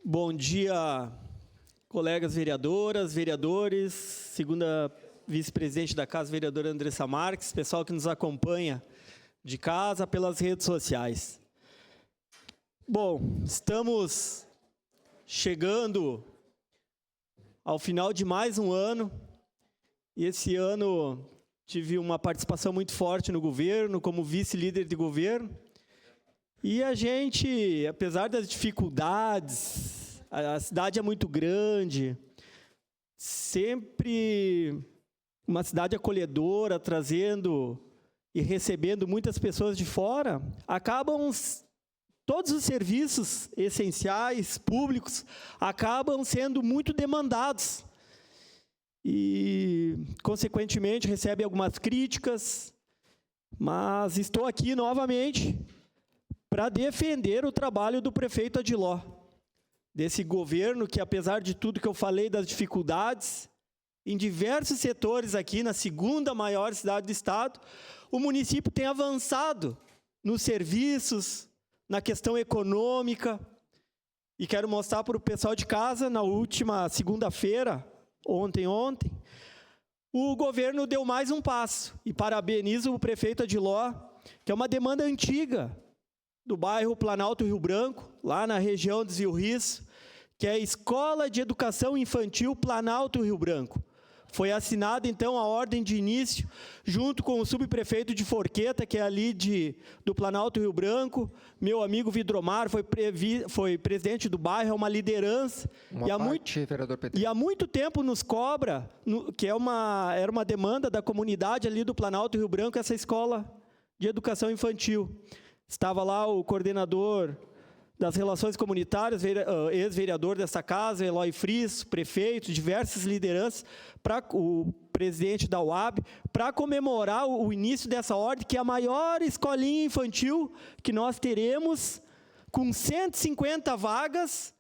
Bom dia, colegas vereadoras, vereadores, segunda vice-presidente da Casa, vereadora Andressa Marques, pessoal que nos acompanha de casa pelas redes sociais. Bom, estamos chegando ao final de mais um ano, e esse ano tive uma participação muito forte no governo, como vice-líder de governo, e a gente, apesar das dificuldades, a cidade é muito grande, sempre uma cidade acolhedora, trazendo e recebendo muitas pessoas de fora, todos os serviços essenciais, públicos, acabam sendo muito demandados. E, consequentemente, recebe algumas críticas, mas estou aqui novamente para defender o trabalho do prefeito Adiló, desse governo que, apesar de tudo que eu falei das dificuldades, em diversos setores aqui, na segunda maior cidade do estado, o município tem avançado nos serviços, na questão econômica, e quero mostrar para o pessoal de casa, na última segunda-feira, ontem, o governo deu mais um passo, e parabenizo o prefeito Adiló, que é uma demanda antiga do bairro Planalto Rio Branco, lá na região de Rio Risso, que é a Escola de Educação Infantil Planalto Rio Branco. Foi assinada, então, a ordem de início, junto com o subprefeito de Forqueta, que é ali do Planalto Rio Branco, meu amigo Vidromar, foi presidente do bairro, é uma liderança. E há muito tempo nos cobra, que era uma demanda da comunidade ali do Planalto Rio Branco, essa escola de educação infantil. Estava lá o coordenador das relações comunitárias, ex-vereador dessa casa, Eloy Friis, prefeito, diversas lideranças, o presidente da UAB, para comemorar o início dessa ordem, que é a maior escolinha infantil que nós teremos, com 150 vagas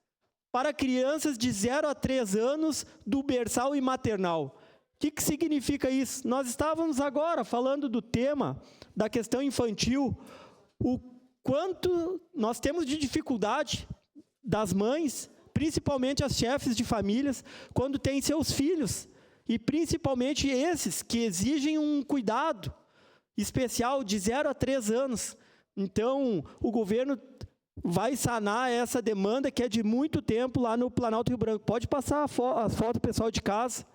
para crianças de 0 a 3 anos, do berçal e maternal. O que significa isso? Nós estávamos agora falando do tema da questão infantil, o quanto nós temos de dificuldade das mães, principalmente as chefes de famílias, quando têm seus filhos, e principalmente esses que exigem um cuidado especial de 0 a 3 anos. Então, o governo vai sanar essa demanda que é de muito tempo lá no Planalto Rio Branco. Pode passar as fotos, pessoal de casa,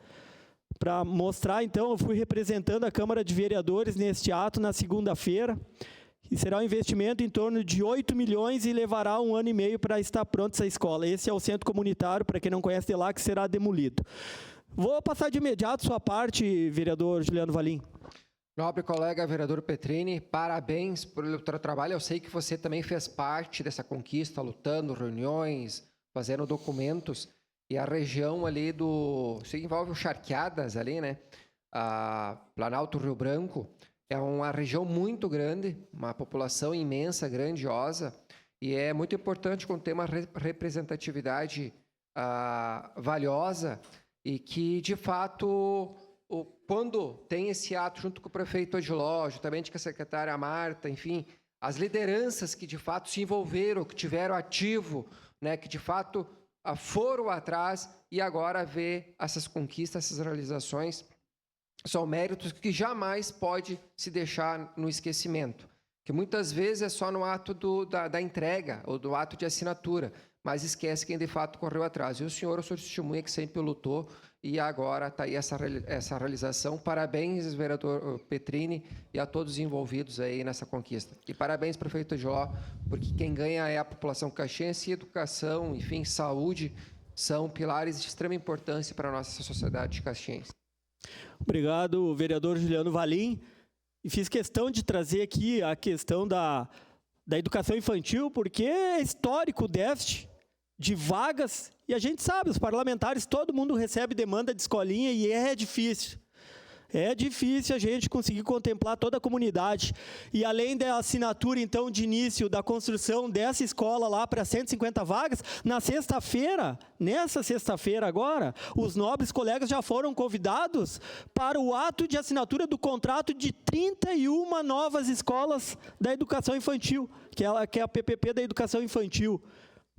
para mostrar. Então, eu fui representando a Câmara de Vereadores neste ato na segunda-feira, e será um investimento em torno de 8 milhões e levará 1 ano e meio para estar pronta essa escola. Esse é o centro comunitário, para quem não conhece de lá, que será demolido. Vou passar de imediato sua parte, vereador Juliano Valim. Nobre colega vereador Petrini, parabéns pelo seu trabalho. Eu sei que você também fez parte dessa conquista, lutando, reuniões, fazendo documentos. E a região ali isso envolve o Charqueadas ali, né? A Planalto Rio Branco. É uma região muito grande, uma população imensa, grandiosa, e é muito importante quando tem uma representatividade valiosa e que, de fato, quando tem esse ato junto com o prefeito Adiló, juntamente com a secretária Marta, enfim, as lideranças que, de fato, se envolveram, que tiveram ativo, né, que, de fato, foram atrás e agora vê essas conquistas, essas realizações, são méritos que jamais pode se deixar no esquecimento, que muitas vezes é só no ato da entrega ou do ato de assinatura, mas esquece quem de fato correu atrás. E o senhor, eu sou testemunha que sempre lutou e agora está aí essa realização. Parabéns, vereador Petrini, e a todos os envolvidos aí nessa conquista. E parabéns, prefeito Jó, porque quem ganha é a população caxiense, e educação, enfim, saúde, são pilares de extrema importância para a nossa sociedade caxiense. Obrigado, vereador Juliano Valim. E fiz questão de trazer aqui a questão da educação infantil, porque é histórico o déficit de vagas, e a gente sabe, os parlamentares, todo mundo recebe demanda de escolinha, e é difícil. É difícil a gente conseguir contemplar toda a comunidade. E além da assinatura, então, de início da construção dessa escola lá para 150 vagas, nessa sexta-feira agora, os nobres colegas já foram convidados para o ato de assinatura do contrato de 31 novas escolas da educação infantil, que é a PPP da educação infantil.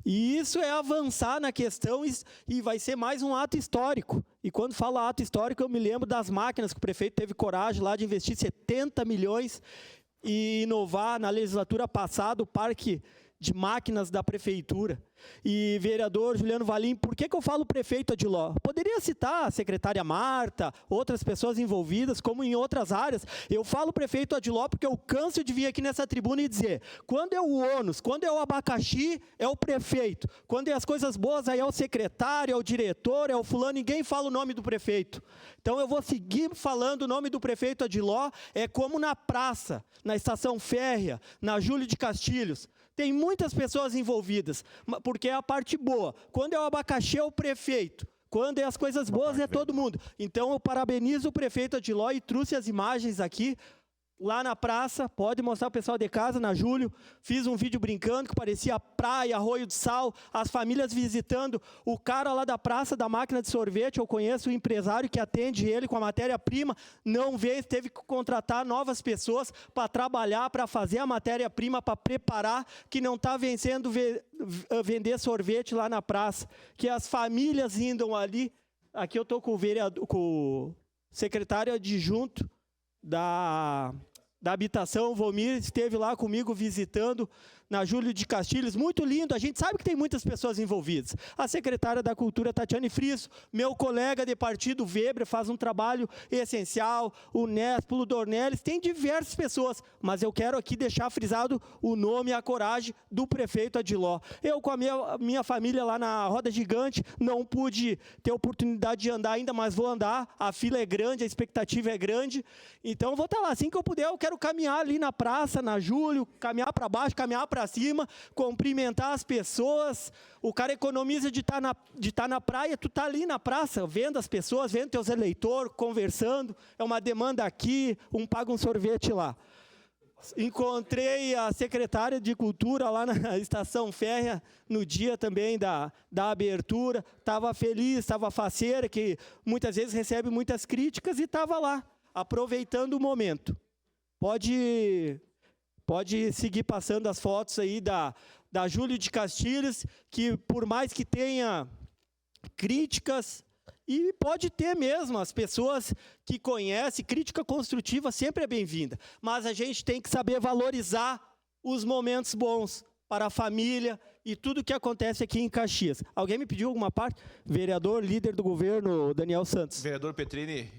E isso é avançar na questão e vai ser mais um ato histórico. E quando falo ato histórico, eu me lembro das máquinas que o prefeito teve coragem lá de investir 70 milhões e inovar na legislatura passada o parque de máquinas da prefeitura. E, vereador Juliano Valim, por que eu falo prefeito Adiló? Poderia citar a secretária Marta, outras pessoas envolvidas, como em outras áreas. Eu falo prefeito Adiló porque eu canso de vir aqui nessa tribuna e dizer, quando é o ônus, quando é o abacaxi, é o prefeito. Quando é as coisas boas, aí é o secretário, é o diretor, é o fulano, ninguém fala o nome do prefeito. Então eu vou seguir falando o nome do prefeito Adiló, é como na praça, na estação férrea, na Júlio de Castilhos. Tem muitas pessoas envolvidas, porque é a parte boa. Quando é o abacaxi, é o prefeito. Quando é as coisas boas, é todo mundo. Então, eu parabenizo o prefeito Adiló e trouxe as imagens aqui, lá na praça, pode mostrar o pessoal de casa, na Júlio, fiz um vídeo brincando que parecia praia, arroio de sal, as famílias visitando, o cara lá da praça da máquina de sorvete, eu conheço o empresário que atende ele com a matéria-prima, não veio, teve que contratar novas pessoas para trabalhar, para fazer a matéria-prima, para preparar, que não está vencendo vender sorvete lá na praça, que as famílias indo ali, aqui eu estou com o secretário adjunto da habitação, o Vomir, esteve lá comigo visitando na Júlio de Castilhos, muito lindo, a gente sabe que tem muitas pessoas envolvidas. A secretária da Cultura, Tatiane Frisso, meu colega de partido, Weber, faz um trabalho essencial, o Nespo, o Dornelles, tem diversas pessoas, mas eu quero aqui deixar frisado o nome e a coragem do prefeito Adiló. Eu, com a minha família lá na Roda Gigante, não pude ter oportunidade de andar ainda, mas vou andar, a fila é grande, a expectativa é grande, então vou estar lá, assim que eu puder, eu quero caminhar ali na praça, na Júlio, caminhar para baixo, caminhar para cima, cumprimentar as pessoas. O cara economiza de estar na praia, tu tá ali na praça, vendo as pessoas, vendo teus eleitores, conversando, é uma demanda aqui, paga um sorvete lá. Encontrei a secretária de Cultura lá na estação férrea, no dia também da abertura, estava feliz, estava faceira, que muitas vezes recebe muitas críticas e estava lá, aproveitando o momento. Pode seguir passando as fotos aí da Júlio de Castilhos, que por mais que tenha críticas, e pode ter mesmo, as pessoas que conhecem, crítica construtiva sempre é bem-vinda, mas a gente tem que saber valorizar os momentos bons para a família e tudo que acontece aqui em Caxias. Alguém me pediu alguma parte? Vereador, líder do governo, Daniel Santos. Vereador Petrini,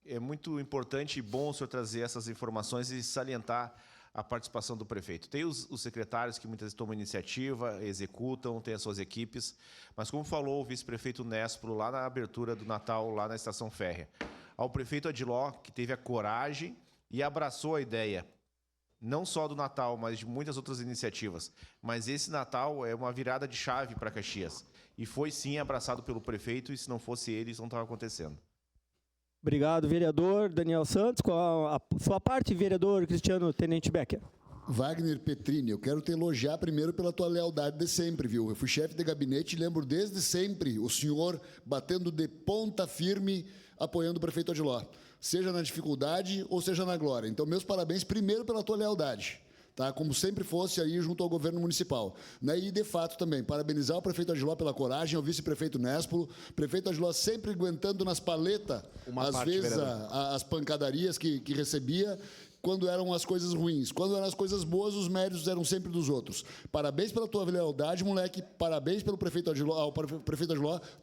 é muito importante e bom o senhor trazer essas informações e salientar a participação do prefeito. Tem os secretários que muitas vezes tomam iniciativa, executam, têm as suas equipes, mas como falou o vice-prefeito Nespro lá na abertura do Natal, lá na Estação Férrea, ao prefeito Adiló, que teve a coragem e abraçou a ideia, não só do Natal, mas de muitas outras iniciativas. Mas esse Natal é uma virada de chave para Caxias. E foi, sim, abraçado pelo prefeito, e se não fosse ele, isso não estava acontecendo. Obrigado, vereador Daniel Santos. Qual a sua parte, vereador Cristiano Tenente Becker? Wagner Petrini, eu quero te elogiar primeiro pela tua lealdade de sempre, viu? Eu fui chefe de gabinete e lembro desde sempre o senhor batendo de ponta firme, apoiando o prefeito Adiló, seja na dificuldade ou seja na glória. Então, meus parabéns primeiro pela tua lealdade, tá? Como sempre fosse aí junto ao governo municipal. Né? E, de fato, também, parabenizar o prefeito Adiló pela coragem, ao vice-prefeito Nespolo, prefeito Adiló sempre aguentando nas paletas, às vezes, as pancadarias que recebia, quando eram as coisas ruins. Quando eram as coisas boas, os méritos eram sempre dos outros. Parabéns pela tua lealdade, moleque. Parabéns pelo prefeito Adiló.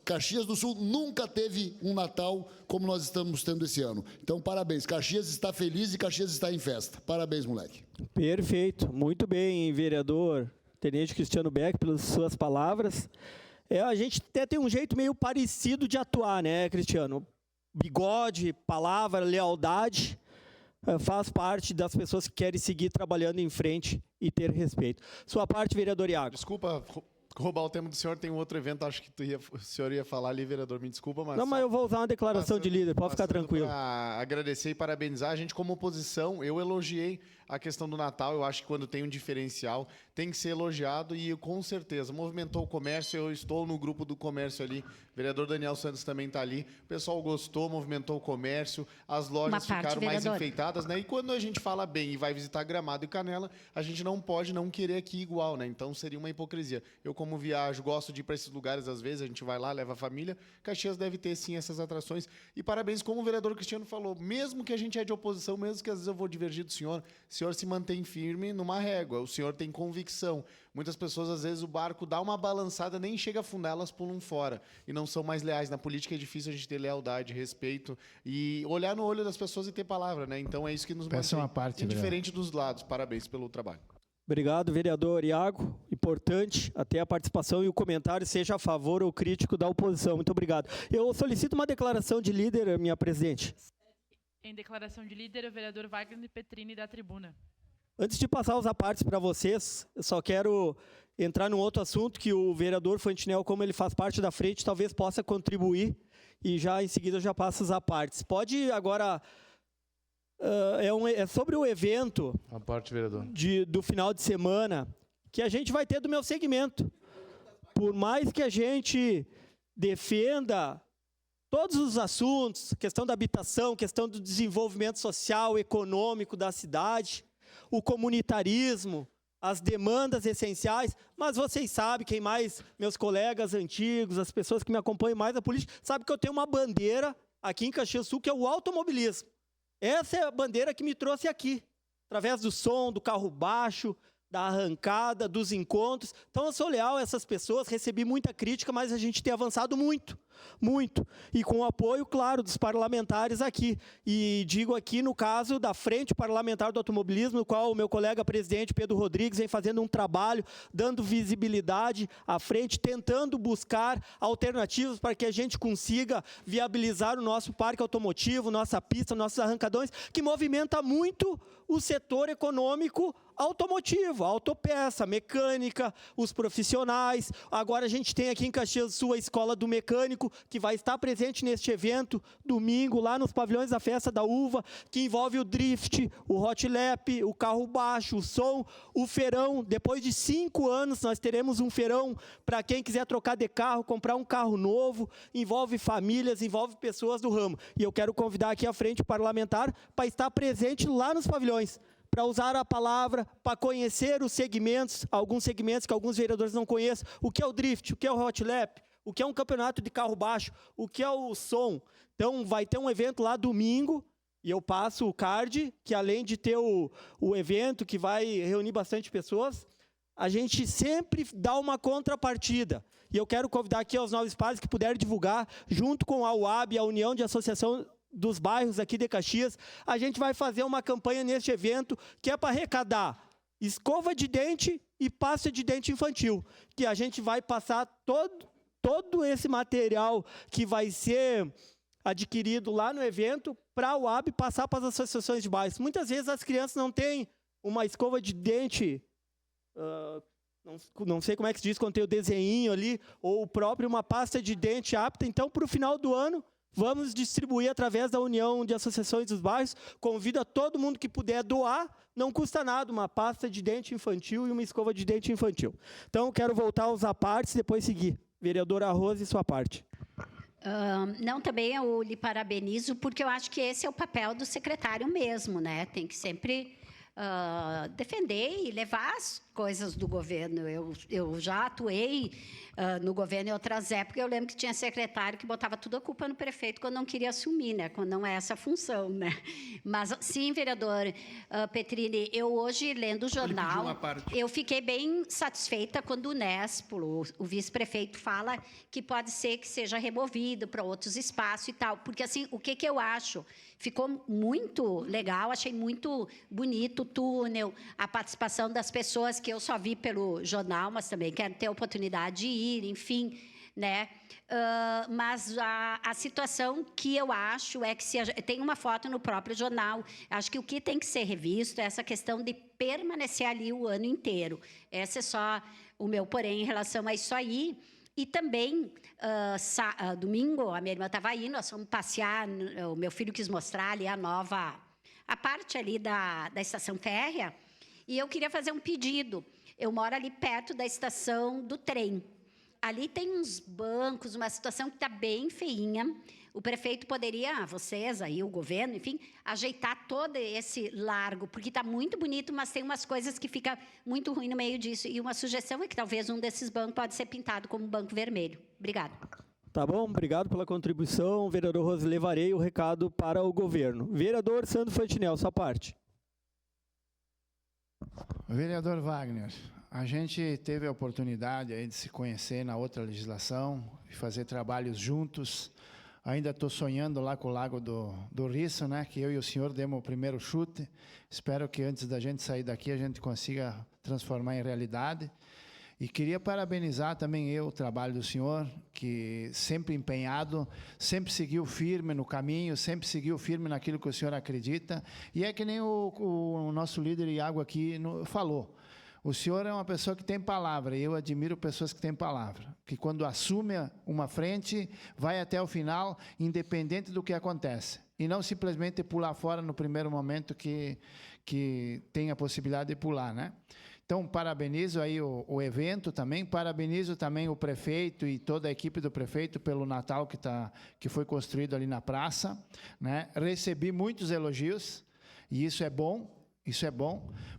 Caxias do Sul nunca teve um Natal como nós estamos tendo esse ano. Então, parabéns. Caxias está feliz e Caxias está em festa. Parabéns, moleque. Perfeito. Muito bem, vereador Tenente Cristiano Beck, pelas suas palavras. A gente até tem um jeito meio parecido de atuar, né, Cristiano? Bigode, palavra, lealdade, faz parte das pessoas que querem seguir trabalhando em frente e ter respeito. Sua parte, vereador Iago. Desculpa roubar o tema do senhor, tem um outro evento, acho que o senhor ia falar ali, vereador, me desculpa, mas... Não, mas eu vou usar uma declaração de líder, pode ficar tranquilo. Agradecer e parabenizar a gente como oposição, eu elogiei a questão do Natal, eu acho que quando tem um diferencial, tem que ser elogiado e, com certeza, movimentou o comércio. Eu estou no grupo do comércio ali, o vereador Daniel Santos também está ali. O pessoal gostou, movimentou o comércio, as lojas ficaram mais enfeitadas, né? E quando a gente fala bem e vai visitar Gramado e Canela, a gente não pode não querer aqui igual, né? Então seria uma hipocrisia. Eu, como viajo, gosto de ir para esses lugares, às vezes a gente vai lá, leva a família. Caxias deve ter, sim, essas atrações. E parabéns, como o vereador Cristiano falou, mesmo que a gente é de oposição, mesmo que às vezes eu vou divergir do senhor, o senhor se mantém firme numa régua, o senhor tem convicção. Muitas pessoas, às vezes, o barco dá uma balançada, nem chega a afundar, elas pulam fora. E não são mais leais. Na política é difícil a gente ter lealdade, respeito e olhar no olho das pessoas e ter palavra, né? Então é isso que nos mantém indiferente dos lados. Parabéns pelo trabalho. Obrigado, vereador Iago. Importante até a participação e o comentário, seja a favor ou crítico da oposição. Muito obrigado. Eu solicito uma declaração de líder, minha presidente. Em declaração de líder, o vereador Wagner Petrini, da tribuna. Antes de passar os apartes para vocês, eu só quero entrar num outro assunto que o vereador Fantinel, como ele faz parte da frente, talvez possa contribuir e já em seguida eu já passo os apartes. Pode agora... é sobre o evento a parte, vereador. Do final de semana que a gente vai ter do meu segmento. Por mais que a gente defenda todos os assuntos, questão da habitação, questão do desenvolvimento social, econômico da cidade, o comunitarismo, as demandas essenciais, mas vocês sabem, quem mais, meus colegas antigos, as pessoas que me acompanham mais na política, sabem que eu tenho uma bandeira aqui em Caxias do Sul, que é o automobilismo. Essa é a bandeira que me trouxe aqui, através do som, do carro baixo, da arrancada, dos encontros. Então, eu sou leal a essas pessoas, recebi muita crítica, mas a gente tem avançado muito, muito. E com o apoio, claro, dos parlamentares aqui. E digo aqui, no caso da Frente Parlamentar do Automobilismo, no qual o meu colega presidente, Pedro Rodrigues, vem fazendo um trabalho, dando visibilidade à frente, tentando buscar alternativas para que a gente consiga viabilizar o nosso parque automotivo, nossa pista, nossos arrancadões, que movimenta muito o setor econômico automotivo, autopeça, mecânica, os profissionais. Agora a gente tem aqui em Caxias do Sul a Escola do Mecânico, que vai estar presente neste evento, domingo, lá nos pavilhões da Festa da Uva, que envolve o drift, o hot lap, o carro baixo, o som, o feirão. Depois de 5 anos, nós teremos um feirão para quem quiser trocar de carro, comprar um carro novo, envolve famílias, envolve pessoas do ramo. E eu quero convidar aqui a Frente Parlamentar para estar presente lá nos pavilhões, para usar a palavra, para conhecer os segmentos, alguns segmentos que alguns vereadores não conhecem, o que é o drift, o que é o hot lap, o que é um campeonato de carro baixo, o que é o som. Então, vai ter um evento lá domingo, e eu passo o card, que além de ter o evento, que vai reunir bastante pessoas, a gente sempre dá uma contrapartida. E eu quero convidar aqui aos novos pares que puderem divulgar, junto com a UAB, a União de Associação dos Bairros aqui de Caxias, a gente vai fazer uma campanha neste evento que é para arrecadar escova de dente e pasta de dente infantil, que a gente vai passar todo esse material que vai ser adquirido lá no evento para a UAB passar para as associações de bairros. Muitas vezes as crianças não têm uma escova de dente, não sei como é que se diz, quando tem o desenhinho ali, ou próprio uma pasta de dente apta. Então, para o final do ano, vamos distribuir através da União de Associações dos Bairros. Convido a todo mundo que puder doar, não custa nada, uma pasta de dente infantil e uma escova de dente infantil. Então, quero voltar aos apartes e depois seguir. Vereadora Rose, e sua parte. Não, também eu lhe parabenizo, porque eu acho que esse é o papel do secretário mesmo, né? Tem que sempre defender e levar as coisas do governo. Eu já atuei no governo em outras épocas. Eu lembro que tinha secretário que botava tudo a culpa no prefeito quando não queria assumir, né? Quando não é essa a função, né? Mas, sim, vereador Petrini, eu hoje, lendo o jornal, eu fiquei bem satisfeita quando o Nespolo, o vice-prefeito, fala que pode ser que seja removido para outros espaços e tal. Porque, assim, o que eu acho? Ficou muito legal, achei muito bonito o túnel, a participação das pessoas que eu só vi pelo jornal, mas também quero ter a oportunidade de ir, enfim, né? Mas a situação que eu acho é que tem uma foto no próprio jornal. Acho que o que tem que ser revisto é essa questão de permanecer ali o ano inteiro. Esse é só o meu porém em relação a isso aí. E também, domingo, a minha irmã estava aí, nós fomos passear, o meu filho quis mostrar ali a a parte ali da estação férrea, e eu queria fazer um pedido. Eu moro ali perto da estação do trem. Ali tem uns bancos, uma situação que está bem feinha. O prefeito poderia, vocês aí, o governo, enfim, ajeitar todo esse largo, porque está muito bonito, mas tem umas coisas que ficam muito ruim no meio disso. E uma sugestão é que talvez um desses bancos pode ser pintado como banco vermelho. Obrigada. Tá bom, obrigado pela contribuição. Vereador Rose, levarei o recado para o governo. Vereador Sandro Fantinel, sua parte. Vereador Wagner, a gente teve a oportunidade aí de se conhecer na outra legislação e fazer trabalhos juntos. Ainda estou sonhando lá com o Lago do Risso, né? Que eu e o senhor demos o primeiro chute. Espero que antes da gente sair daqui a gente consiga transformar em realidade. E queria parabenizar também o trabalho do senhor, que sempre empenhado, sempre seguiu firme no caminho, sempre seguiu firme naquilo que o senhor acredita. E é que nem o nosso líder Iago aqui falou. O senhor é uma pessoa que tem palavra, e eu admiro pessoas que têm palavra, que quando assume uma frente, vai até o final, independente do que acontece, e não simplesmente pular fora no primeiro momento que tem a possibilidade de pular, né? Então, parabenizo aí o evento também, parabenizo também o prefeito e toda a equipe do prefeito pelo Natal que foi construído ali na praça, né? Recebi muitos elogios, e isso é bom,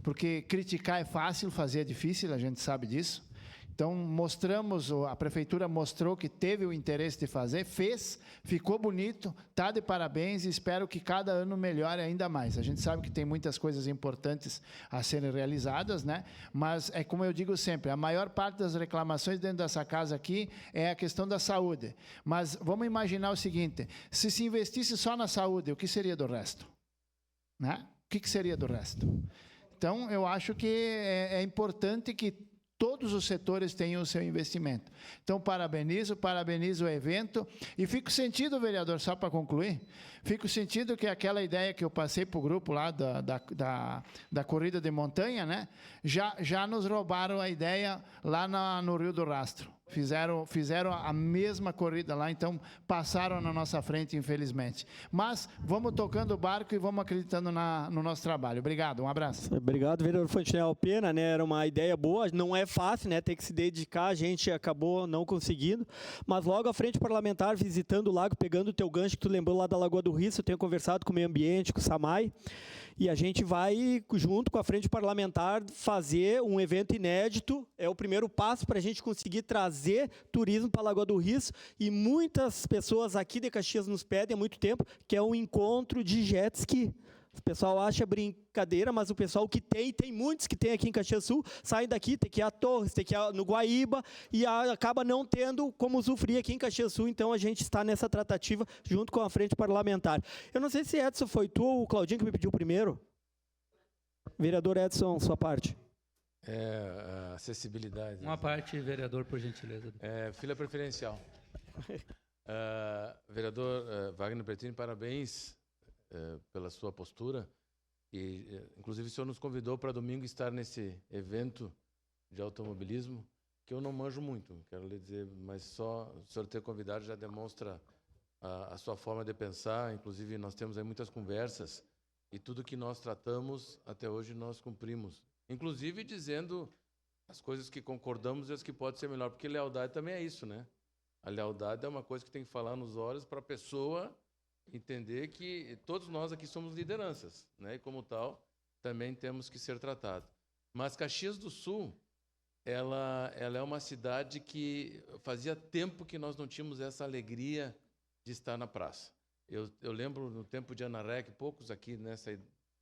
porque criticar é fácil, fazer é difícil, a gente sabe disso. Então, a prefeitura mostrou que teve o interesse de fazer, fez, ficou bonito, está de parabéns e espero que cada ano melhore ainda mais. A gente sabe que tem muitas coisas importantes a serem realizadas, né? Mas é como eu digo sempre, a maior parte das reclamações dentro dessa casa aqui é a questão da saúde. Mas vamos imaginar o seguinte, se investisse só na saúde, o que seria do resto? Né? O que seria do resto? Então, eu acho que é importante que todos os setores tenham o seu investimento. Então, parabenizo o evento. E fico sentido, vereador, só para concluir, fico sentido que aquela ideia que eu passei para o grupo lá da corrida de montanha, né, já nos roubaram a ideia lá no Rio do Rastro. Fizeram a mesma corrida lá, então passaram na nossa frente, infelizmente. Mas vamos tocando o barco e vamos acreditando no nosso trabalho. Obrigado, um abraço. Obrigado, vereador Fantinel. Pena, né? Era uma ideia boa, não é fácil, né? Tem que se dedicar, a gente acabou não conseguindo. Mas logo à frente parlamentar, visitando o lago, pegando o teu gancho que tu lembrou lá da Lagoa do Risso, eu tenho conversado com o meio ambiente, com o Samai, e a gente vai, junto com a frente parlamentar, fazer um evento inédito. É o primeiro passo para a gente conseguir trazer turismo para a Lagoa do Risso. E muitas pessoas aqui de Caxias nos pedem há muito tempo, que é um encontro de jet ski. O pessoal acha brincadeira, mas o pessoal que tem muitos que tem aqui em Caxias Sul, saem daqui, tem que ir a Torres, tem que ir no Guaíba, e acaba não tendo como usufruir aqui em Caxias Sul, então a gente está nessa tratativa junto com a frente parlamentar. Eu não sei se Edson foi tu ou o Claudinho que me pediu primeiro. Vereador Edson, sua parte. Acessibilidade. Uma parte, vereador, por gentileza. Fila preferencial. Vereador Wagner Petrini, parabéns pela sua postura. E, inclusive, o senhor nos convidou para domingo estar nesse evento de automobilismo, que eu não manjo muito, quero lhe dizer, mas só o senhor ter convidado já demonstra a sua forma de pensar. Inclusive, nós temos aí muitas conversas e tudo que nós tratamos, até hoje, nós cumprimos. Inclusive, dizendo as coisas que concordamos e as que pode ser melhor, porque lealdade também é isso, né? A lealdade é uma coisa que tem que falar nos olhos para a pessoa entender que todos nós aqui somos lideranças, né? E como tal, também temos que ser tratados. Mas Caxias do Sul, ela é uma cidade que fazia tempo que nós não tínhamos essa alegria de estar na praça. Eu lembro no tempo de Ana Rec, poucos aqui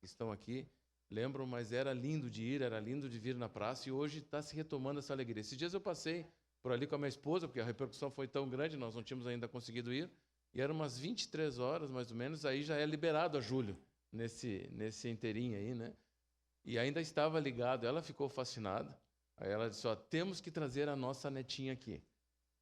estão aqui, lembram, mas era lindo de ir, era lindo de vir na praça, e hoje está se retomando essa alegria. Esses dias eu passei por ali com a minha esposa, porque a repercussão foi tão grande, nós não tínhamos ainda conseguido ir, e eram umas 23 horas, mais ou menos, aí já é liberado a Júlio, nesse inteirinho aí, né? E ainda estava ligado, ela ficou fascinada, aí ela disse, temos que trazer a nossa netinha aqui.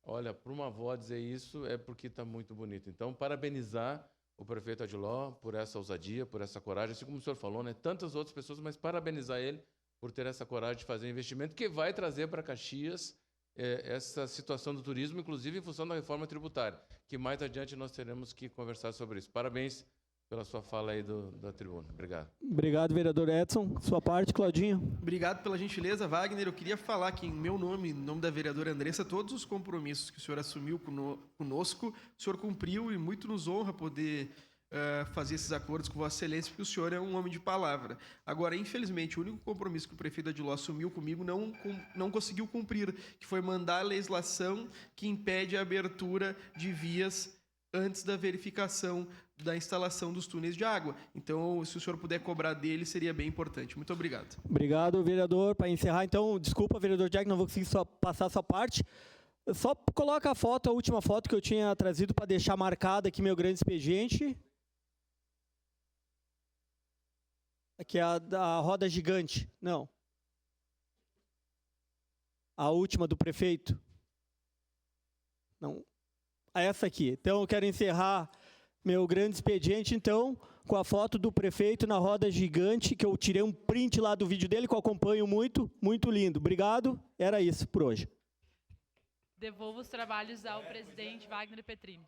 Olha, para uma avó dizer isso é porque está muito bonito. Então, parabenizar o prefeito Adiló por essa ousadia, por essa coragem, assim como o senhor falou, né? Tantas outras pessoas, mas parabenizar ele por ter essa coragem de fazer investimento que vai trazer para Caxias essa situação do turismo, inclusive em função da reforma tributária, que mais adiante nós teremos que conversar sobre isso. Parabéns pela sua fala aí da tribuna. Obrigado. Obrigado, vereador Edson. Sua parte, Claudinho. Obrigado pela gentileza, Wagner. Eu queria falar que, em meu nome, em nome da vereadora Andressa, todos os compromissos que o senhor assumiu conosco, o senhor cumpriu e muito nos honra poder fazer esses acordos com Vossa Excelência, porque o senhor é um homem de palavra. Agora, infelizmente, o único compromisso que o prefeito Adiló assumiu comigo não conseguiu cumprir, que foi mandar a legislação que impede a abertura de vias antes da verificação da instalação dos túneis de água. Então, se o senhor puder cobrar dele, seria bem importante. Muito obrigado. Obrigado, vereador. Para encerrar, então, desculpa, vereador Jack, não vou conseguir passar a sua parte. Só coloca a foto, a última foto que eu tinha trazido para deixar marcada aqui meu grande expediente. Aqui é a da roda gigante. Não. A última do prefeito. Não. Essa aqui. Então, eu quero encerrar meu grande expediente, então, com a foto do prefeito na roda gigante, que eu tirei um print lá do vídeo dele, que eu acompanho muito, muito lindo. Obrigado. Era isso por hoje. Devolvo os trabalhos ao presidente Wagner Petrini.